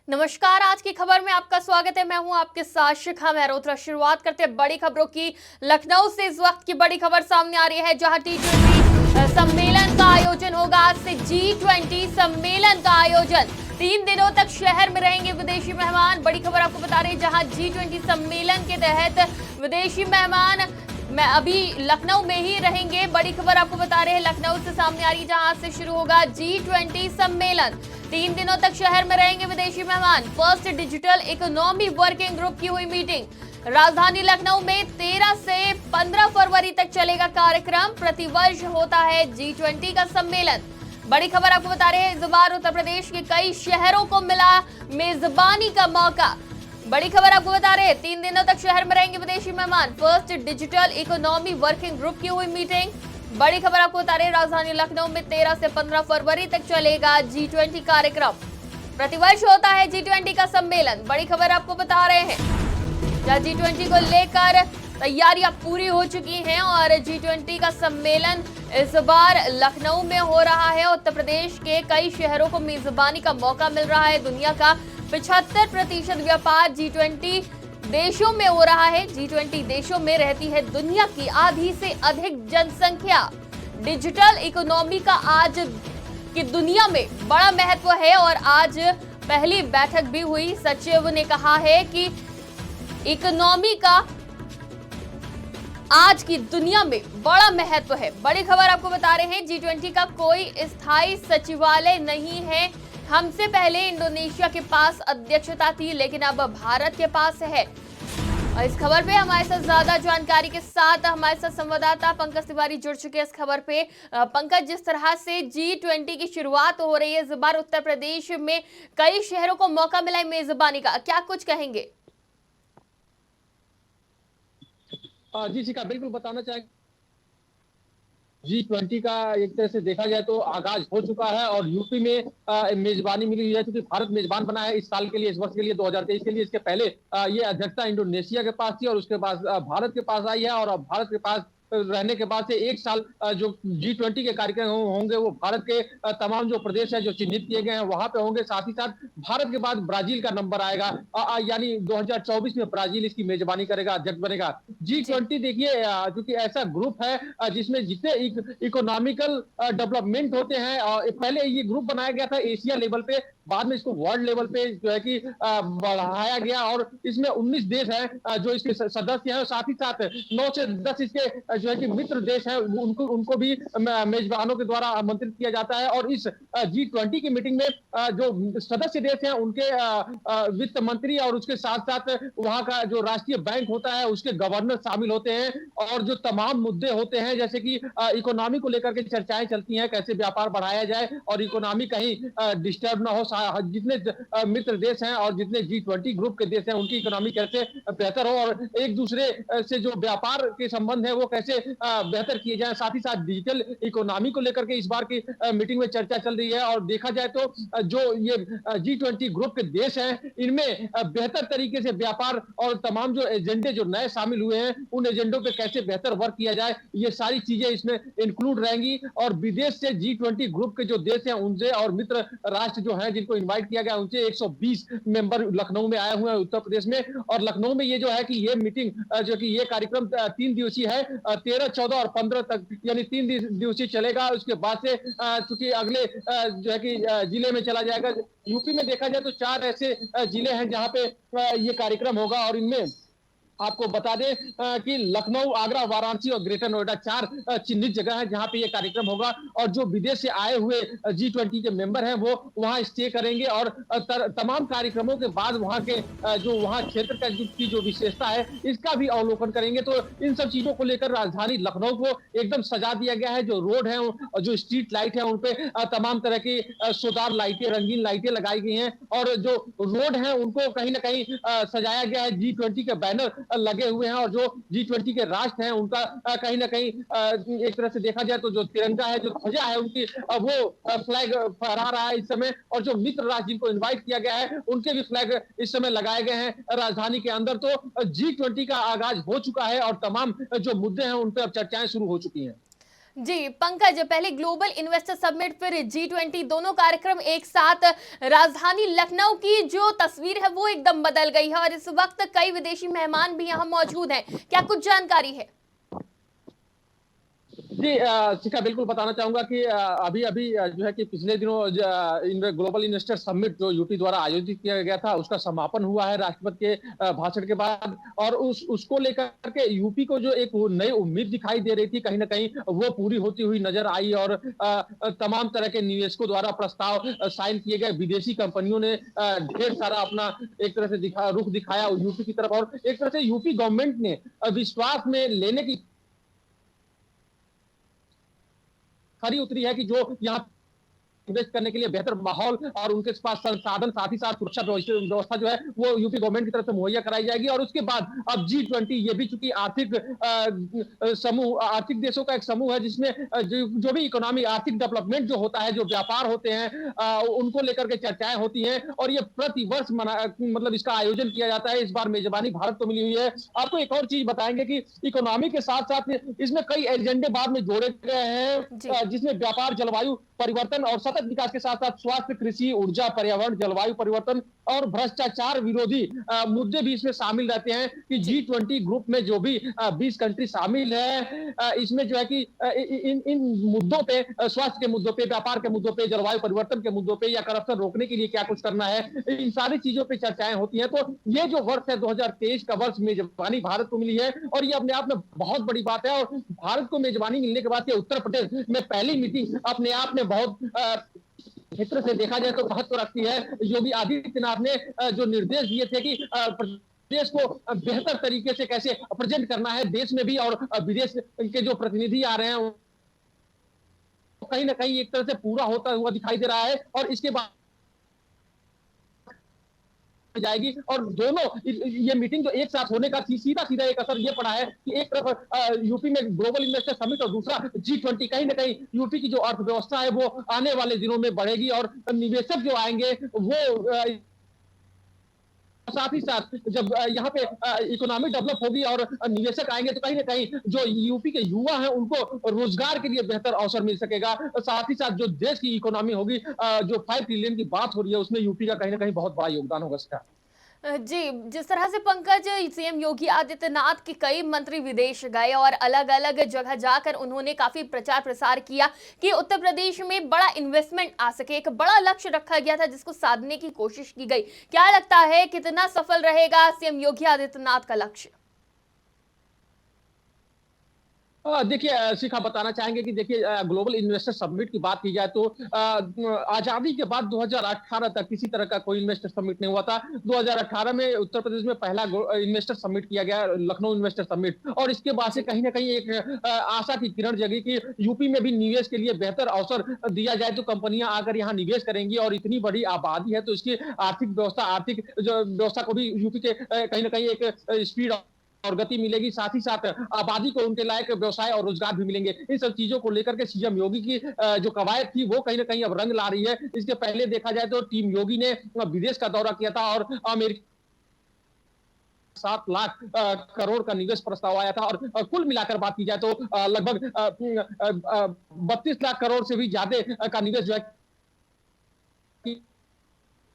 नमस्कार। आज की खबर में आपका स्वागत है। मैं हूं आपके साथ शिखा मेहरोत्रा। शुरुआत करते हैं बड़ी खबरों की। लखनऊ से इस वक्त की बड़ी खबर सामने आ रही है, जहां T20 सम्मेलन का आयोजन होगा। आज से G20 सम्मेलन का आयोजन। 3 दिनों तक शहर में रहेंगे विदेशी मेहमान। बड़ी खबर आपको बता रहे हैं, जहां G20 सम्मेलन के तहत विदेशी मेहमान मैं अभी लखनऊ में ही रहेंगे। बड़ी खबर आपको बता रहे हैं लखनऊ से सामने आ रही है, जहां से शुरू होगा G20 सम्मेलन। 3 दिनों तक शहर में रहेंगे विदेशी मेहमान। First digital economy working group की हुई मीटिंग। राजधानी लखनऊ में 13 से 15 फरवरी तक चलेगा कार्यक्रम। प्रतिवर्ष होता है G20 का सम्मेलन। बड़ी खबर आपको बता रहे हैं, इस बार उत्तर प्रदेश के कई शहरों को मिला मेजबानी का मौका। बड़ी खबर आपको बता रहे हैं, 3 दिनों तक शहर में रहेंगे विदेशी मेहमान। First digital economy working group की हुई मीटिंग। बड़ी खबर आपको बता रहे हैं, राजधानी लखनऊ में 13 से 15 फरवरी तक चलेगा G20 कार्यक्रम। प्रतिवर्ष होता है G20 का सम्मेलन। बड़ी खबर आपको बता रहे हैं, जहां G20 को लेकर तैयारियां पूरी हो चुकी हैं और G20 का सम्मेलन इस बार लखनऊ में हो रहा है। उत्तर प्रदेश के कई शहरों को मेजबानी का मौका मिल रहा है। दुनिया का 75% व्यापार G20 देशों में हो रहा है। G20 देशों में रहती है दुनिया की आधी से अधिक जनसंख्या। डिजिटल इकोनॉमी का आज की दुनिया में बड़ा महत्व है और आज पहली बैठक भी हुई। सचिव ने कहा है कि इकोनॉमी का आज की दुनिया में बड़ा महत्व है। बड़ी खबर आपको बता रहे हैं, G20 का कोई स्थायी सचिवालय नहीं है। हमसे पहले इंडोनेशिया के पास अध्यक्षता थी, लेकिन अब भारत के पास है। और इस खबर पे हमारे साथ ज्यादा जानकारी के साथ हमारे साथ संवाददाता पंकज तिवारी जुड़ चुके हैं इस खबर पे। पंकज, जिस तरह से G20 की शुरुआत हो रही है इस बार उत्तर प्रदेश में कई शहरों को मौका मिला है मेजबानी का, क्या कुछ कहेंगे? जी शिखा, बिल्कुल बताना चाहेंगे। G20 का एक तरह से देखा जाए तो आगाज हो चुका है और यूपी में मेजबानी मिली है, क्योंकि भारत मेजबान बना है इस साल के लिए, इस वर्ष के लिए 2023 के लिए। इसके पहले ये अध्यक्षता इंडोनेशिया के पास थी और उसके बाद भारत के पास आई है। और अब भारत के पास रहने के बाद से एक साल जो G20 के कार्यक्रम होंगे वो भारत के तमाम जो प्रदेश है जो चिन्हित किए गए हैं वहां पे होंगे। साथ ही साथ भारत के बाद ब्राजील का नंबर आएगा, यानी 2024 में ब्राजील इसकी मेजबानी करेगा, अध्यक्ष बनेगा। G20 देखिए, क्योंकि ऐसा ग्रुप है जिसमें जितने इकोनॉमिकल डेवलपमेंट होते हैं, पहले ये ग्रुप बनाया गया था एशिया लेवल पे, बाद में इसको वर्ल्ड लेवल पे जो है कि बढ़ाया गया और इसमें 19 देश हैं जो इसके सदस्य हैं। साथ ही साथ 9 से 10 इसके जो है कि मित्र देश हैं, उनको भी मेजबानों के द्वारा आमंत्रित किया जाता है। और इस G20 की मीटिंग में जो सदस्य देश हैं उनके वित्त मंत्री और उसके साथ साथ वहां का जो राष्ट्रीय बैंक होता है उसके गवर्नर शामिल होते हैं। और जो तमाम मुद्दे होते हैं, जैसे कि इकोनॉमी को लेकर के चर्चाएं चलती हैं, कैसे व्यापार बढ़ाया जाए और इकोनॉमी कहीं डिस्टर्ब ना हो। जितने मित्र देश हैं और जितने G20 ग्रुप के देश हैं उनकी इकोनॉमी कैसे बेहतर हो और एक दूसरे से जो व्यापार के संबंध है वो कैसे बेहतर किए जाए। साथ ही साथ डिजिटल इकोनॉमी को लेकर के इस बार की मीटिंग में चर्चा चल रही है। और देखा जाए तो जो ये G20 ग्रुप के देश हैं इनमें बेहतर तरीके से व्यापार और तमाम जो एजेंडे जो नए शामिल हुए हैं उन एजेंडों पे कैसे बेहतर वर्क किया जाए, ये सारी चीजें इसमें इंक्लूड रहेंगी। और विदेश से G20 ग्रुप के जो देश हैं उनसे और मित्र राष्ट्र जो हैं जिनको इनवाइट किया गया उनसे 120 मेंबर लखनऊ में आए हुए हैं उत्तर प्रदेश में। और लखनऊ में ये जो है कि ये मीटिंग जो कि ये कार्यक्रम 3 दिवसीय है, 13, 14 और 15 तक, यानी 3 दिवसीय चलेगा। उसके बाद से चूंकि अगले जो है कि जिले में चला जाएगा। यूपी में देखा जाए तो 4 ऐसे जिले हैं जहां पे ये कार्यक्रम होगा और इनमें आपको बता दें कि लखनऊ, आगरा, वाराणसी और ग्रेटर नोएडा 4 चिन्हित जगह है जहां पे ये कार्यक्रम होगा। और जो विदेश से आए हुए G20 के मेंबर हैं वो वहां स्टे करेंगे और तमाम कार्यक्रमों के बाद वहां के जो वहां क्षेत्र का की जो विशेषता है इसका भी अवलोकन करेंगे। तो इन सब चीजों को लेकर राजधानी लखनऊ को एकदम सजा दिया गया है। जो रोड है और जो स्ट्रीट लाइट है उनपे तमाम तरह की सोदार लाइटें, रंगीन लाइटें लगाई गई हैं। और जो रोड है उनको कहीं ना कहीं सजाया गया है। G20 के बैनर लगे हुए हैं और जो G20 के राष्ट्र हैं उनका कहीं ना कहीं एक तरह से देखा जाए तो जो तिरंगा है, जो ध्वजा है उनकी, वो फ्लैग फहरा रहा है इस समय। और जो मित्र राष्ट्र जिनको इनवाइट किया गया है उनके भी फ्लैग इस समय लगाए गए हैं राजधानी के अंदर। तो G20 का आगाज हो चुका है और तमाम जो मुद्दे हैं उन पर अब चर्चाएं शुरू हो चुकी हैं। जी पंकज, पहले ग्लोबल इन्वेस्टर समिट फिर G20 दोनों कार्यक्रम एक साथ, राजधानी लखनऊ की जो तस्वीर है वो एकदम बदल गई है और इस वक्त कई विदेशी मेहमान भी यहाँ मौजूद हैं। क्या कुछ जानकारी है? जी शिखा, बिल्कुल बताना चाहूंगा कि अभी अभी जो है कि पिछले दिनों ग्लोबल इन्वेस्टर समिट जो यूपी द्वारा आयोजित किया गया था उसका समापन हुआ है राष्ट्रपति के भाषण के बाद। और उसको लेकर के यूपी को जो एक नई उम्मीद दिखाई दे रही थी, कहीं ना कहीं वो पूरी होती हुई नजर आई। और तमाम तरह के निवेशकों द्वारा प्रस्ताव साइन किए गए। विदेशी कंपनियों ने ढेर सारा अपना एक तरह से रुख दिखाया यूपी की तरफ, और एक तरह से यूपी गवर्नमेंट ने विश्वास में लेने की खरी उतरी है कि जो यहाँ इन्वेस्ट करने के लिए बेहतर माहौल और उनके पास संसाधन, साथ ही साथ सुरक्षा व्यवस्था जो है वो यूपी गवर्नमेंट की तरफ से मुहैया कराई जाएगी। और उसके बाद अब G20 ये भी चूंकि आर्थिक समूह, आर्थिक देशों का एक समूह है जिसमें जो भी इकोनॉमी, आर्थिक डेवलपमेंट जो होता है, जो व्यापार होते हैं, उनको लेकर के चर्चाएं होती हैं। और ये प्रतिवर्ष मतलब इसका आयोजन किया जाता है। इस बार मेजबानी भारत को मिली हुई है। आपको एक और चीज बताएंगे कि इकोनॉमी के साथ साथ इसमें कई एजेंडे बाद में जोड़े गए हैं, जिसमें व्यापार, जलवायु परिवर्तन और सतत विकास के साथ साथ स्वास्थ्य, कृषि, ऊर्जा, पर्यावरण, जलवायु परिवर्तन और भ्रष्टाचार विरोधी मुद्दे भी इसमें शामिल रहते हैं। कि G20 ग्रुप में जो भी 20 कंट्री शामिल है, इसमें जो है कि इन मुद्दों पे, स्वास्थ्य के मुद्दों पे, व्यापार के मुद्दों पे, जलवायु परिवर्तन के मुद्दों पे या करप्शन रोकने के लिए क्या कुछ करना है, इन सारी चीजों पे चर्चाएं होती हैं। तो ये जो वर्ष है 2023 का वर्ष, मेजबानी भारत को मिली है और ये अपने आप में बहुत बड़ी बात है। और भारत को मेजबानी मिलने के बाद उत्तर प्रदेश में पहली मीटिंग अपने आप में बहुत क्षेत्र से देखा जाए तो महत्व रखती है। योगी आदित्यनाथ ने जो निर्देश दिए थे कि देश को बेहतर तरीके से कैसे प्रेजेंट करना है देश में भी, और विदेश के जो प्रतिनिधि आ रहे हैं कहीं ना कहीं एक तरह से पूरा होता हुआ दिखाई दे रहा है। और इसके बाद जाएगी और दोनों ये मीटिंग जो एक साथ होने का सीधा सीधा एक असर ये पड़ा है कि एक तरफ यूपी में ग्लोबल इन्वेस्टर समिट और दूसरा G20, कहीं ना कहीं यूपी की जो अर्थव्यवस्था है वो आने वाले दिनों में बढ़ेगी और निवेशक जो आएंगे वो साथ ही साथ जब यहाँ पे इकोनॉमी डेवलप होगी और निवेशक आएंगे तो कहीं ना कहीं जो यूपी के युवा हैं उनको रोजगार के लिए बेहतर अवसर मिल सकेगा। साथ ही साथ जो देश की इकोनॉमी होगी, जो 5 ट्रिलियन की बात हो रही है, उसमें यूपी का कहीं ना कहीं बहुत बड़ा योगदान होगा इसका। जी, जिस तरह से पंकज, सीएम योगी आदित्यनाथ के कई मंत्री विदेश गए और अलग अलग जगह जाकर उन्होंने काफी प्रचार प्रसार किया कि उत्तर प्रदेश में बड़ा इन्वेस्टमेंट आ सके। एक बड़ा लक्ष्य रखा गया था जिसको साधने की कोशिश की गई। क्या लगता है कितना सफल रहेगा सीएम योगी आदित्यनाथ का लक्ष्य? देखिए शिखा, बताना चाहेंगे कि देखिए ग्लोबल इन्वेस्टर समिट की बात की जाए तो आजादी के बाद 2018 तक किसी तरह का कोई इन्वेस्टर समिट नहीं हुआ था। 2018 में उत्तर प्रदेश में पहला इन्वेस्टर समिट किया गया, लखनऊ इन्वेस्टर समिट। और इसके बाद से कहीं ना कहीं एक आशा की किरण जगी कि यूपी में भी निवेश के लिए बेहतर अवसर दिया जाए तो कंपनियां आकर यहाँ निवेश करेंगी। और इतनी बड़ी आबादी है तो इसकी आर्थिक व्यवस्था, आर्थिक जो व्यवस्था को भी यूपी के कहीं ना कहीं एक स्पीड और गति मिलेगी। साथ ही साथ आबादी को उनके लायक व्यवसाय और रोजगार भी मिलेंगे। इन सब चीजों को लेकर के सीएम योगी की जो कवायद थी वो कहीं ना कहीं अब रंग ला रही है। इसके पहले देखा जाए तो टीम योगी ने विदेश का दौरा किया था और अमेरिका 7 लाख करोड़ का निवेश प्रस्ताव आया था। और कुल मिलाकर बात की जाए तो लगभग 32 लाख करोड़ से भी ज्यादा का निवेश जो है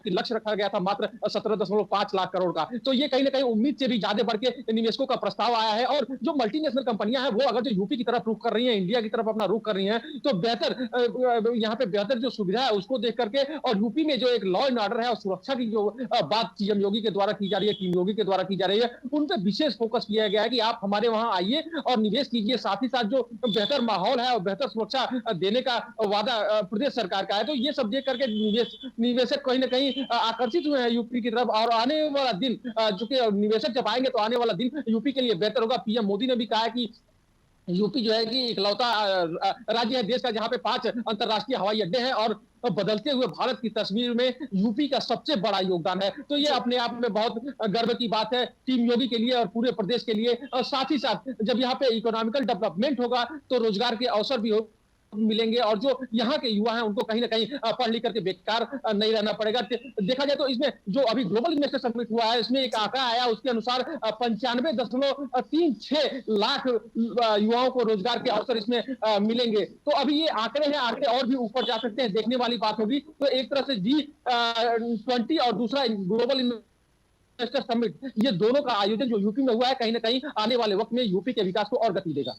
लक्ष्य रखा गया था मात्र 17.5 लाख करोड़ का। तो ये कहीं ना कहीं उम्मीद से भी ज्यादा बढ़ के निवेशकों का प्रस्ताव आया है। और जो मल्टीनेशनल कंपनियां हैं वो अगर जो यूपी की तरफ रुख कर रही हैं, इंडिया की तरफ अपना रुख कर रही हैं, तो बेहतर यहाँ पे बेहतर जो सुविधा है उसको देख करके, और यूपी में जो एक लॉ एंड ऑर्डर है और सुरक्षा की जो बात सीएम योगी के द्वारा की जा रही है, टीम योगी के द्वारा की जा रही है, उन पर विशेष फोकस किया गया है कि आप हमारे वहां आइए और निवेश कीजिए। साथ ही साथ जो बेहतर माहौल है और बेहतर सुरक्षा देने का वादा प्रदेश सरकार का है। तो ये सब देख करके निवेशक कहीं ना कहीं आकर्षित हुए हैं यूपी की तरफ। और आने वाला दिन, चूंकि निवेशक जब आएंगे तो आने वाला दिन यूपी के लिए बेहतर होगा। पीएम मोदी ने भी कहा है कि यूपी जो है कि इकलौता राज्य है देश का जहां पे 5 अंतरराष्ट्रीय हवाई अड्डे हैं और बदलते हुए भारत की तस्वीर में यूपी का सबसे बड़ा योगदान है। तो ये अपने आप में बहुत गर्व की बात है टीम योगी के लिए और पूरे प्रदेश के लिए। और साथ ही साथ जब यहाँ पे इकोनॉमिकल डेवलपमेंट होगा तो रोजगार के अवसर भी हो मिलेंगे और जो यहाँ के युवा हैं उनको कहीं ना कहीं पढ़ लिख करके बेकार नहीं रहना पड़ेगा। देखा जाए तो इसमें जो अभी ग्लोबल इन्वेस्टर समिट हुआ है, इसमें एक आंकड़ा आया, उसके अनुसार 95.36 लाख युवाओं को रोजगार के अवसर इसमें मिलेंगे। तो अभी ये आंकड़े हैं, आंकड़े और भी ऊपर जा सकते हैं, देखने वाली बात होगी। तो एक तरह से G20 और दूसरा ग्लोबल इन्वेस्टर समिट, ये दोनों का आयोजन जो यूपी में हुआ है, कहीं ना कहीं आने वाले वक्त में यूपी के विकास को और गति देगा।